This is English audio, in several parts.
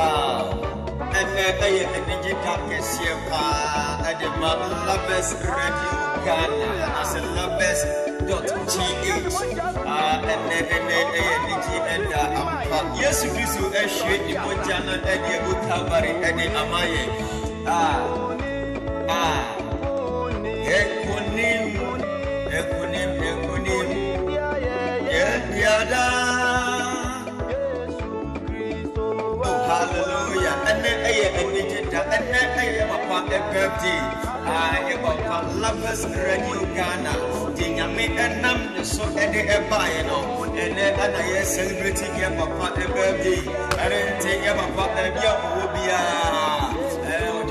Wow. And then you got this here, at the Lovers Radio Ghana as a lovers.th. And then yes, if you so a shade, the Mojana and the Abu Calvary and the Amaye. Equanim. Yeah. Hallelujah. And then I birthday. I am Lovers Radio Ghana. Dinyame and Nam so any ebino. And then I celebrating your papa birthday. I didn't take your papa and your Ubia.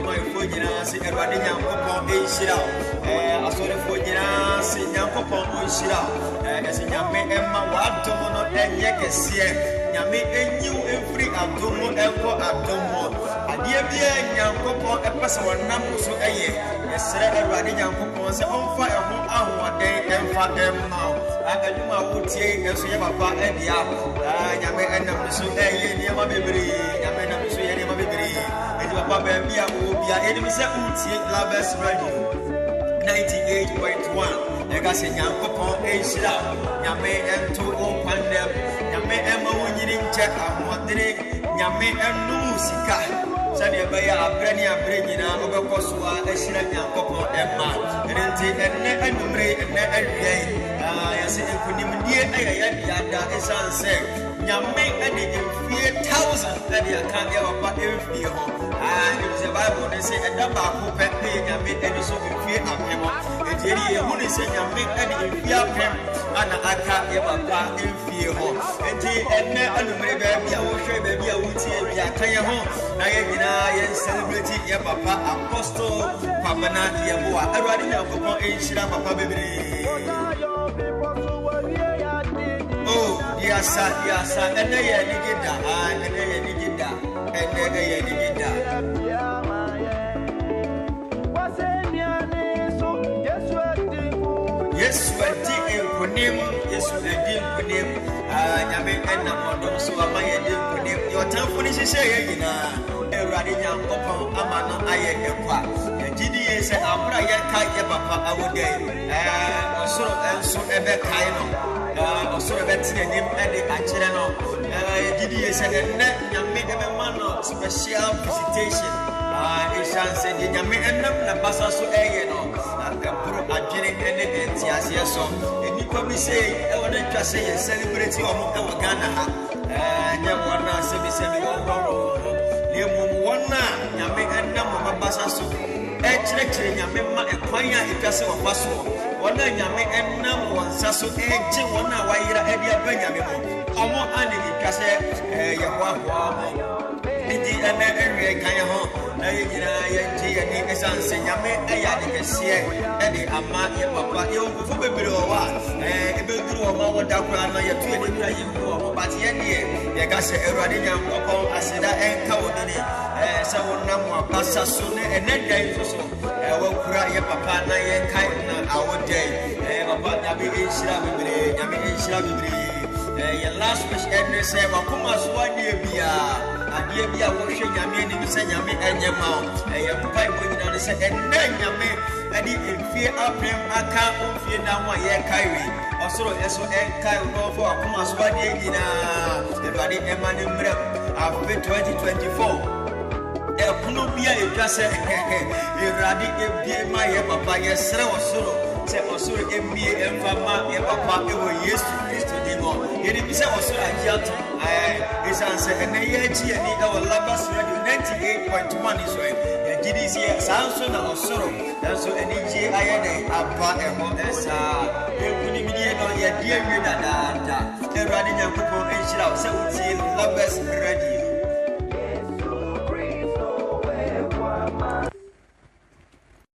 My Fujina, see a running young papa, Shira. I saw the Fujina, see young papa, Shira. As in Yame and my wife, Tomono and Yakas. Yami enyu every adomo eko adomo adie bia nyankopon epese wonam so eye yesere awade nyankopon se onfa eho ahoden emfa emma agaduma wotie eso ye papa edia nyame enam so eye niema bebre nyame enam so ye niema bebre edi papa ba bia wo bia edi se utie Lovers Radio 98.1 ega se nyankopon ehira nyame ento onkwanem nyame ema wonyiri nche amodere nyame enu sika sane be ya abre nyina obekosoa ehira nyankopon ema enti enne anumre enne awie yase enkunim die ayaya biada esanse nyame ade emfie 1000 ade aka ya papa emfie ho the Bible they say edaba ko pepe nyame ade so emfie apemo ejeri ehunu se nyame ade emfie apem ana aka ya papa emfie ho enti enne anumre ba bia wo hwe ba bia wutie bia kan ye ho na ye nyina ye celebrate ya papa apostle pamana ye boa awade nyakopon enhira papa bebre. Oh, yes, and they are Nigida, and they are Nigida, and they are Nigida. Yes, we're digging for him, yes, we're digging for him. Yami and Namon, so am I digging for him. Your time for this is saying, Radian Papa, Amano, I am a GDA said, I'm Brian Kaya Papa, our day, and so ever kind also betting him and the Angelano. GDA said, Yami and Mano, special visitation. It shall say, Yami and the Bassa so Ayano, and the Pro Agenic and the Entias. And you probably say, I want to say, celebrating of Ghana. And you want to say, Wana, Yami and Nama Bassa so. Actually, Yamima and Paya, it doesn't pass. Wana Yami and Nam was so edgy, one Waira Edia Benjamin. Omo and the Casse, Yawa. Indeed, and every kind of home, and San Yame, I see, and the Ama, Papa, you will be below one. A bit through a moment that ran your 20 but yet, the Gasse Eradina, Papa, Asida, and Kawani, someone number Passa soon, and then day for so. I will cry your papa, and kind our day. Papa, Yabi Shrabi, Yami Shrabi, your last wish, and say, Wakumas, 1 year beer. And ye be a washing Yami and say Yami and your mouth. And your pipe when you say, and then Yami, and if fear up him, I can't fear now my year carry. Also, SO and Kai go for a Kumas 1 year the body Emmanuel after 2024. El Columbia, you just say, Radi, my papa, yes, sir, say also MBA and Fama, your papa, you were used to Christ anymore. It is also a yacht. His answer, and the AG and our Lovers Radio 98.1 is right. The GDC, Samson, or Sorrow, that's so any GIA, Apa, and Modessa, the dear Rida, the Radina Kupo, and Shroud, so Lovers Radio.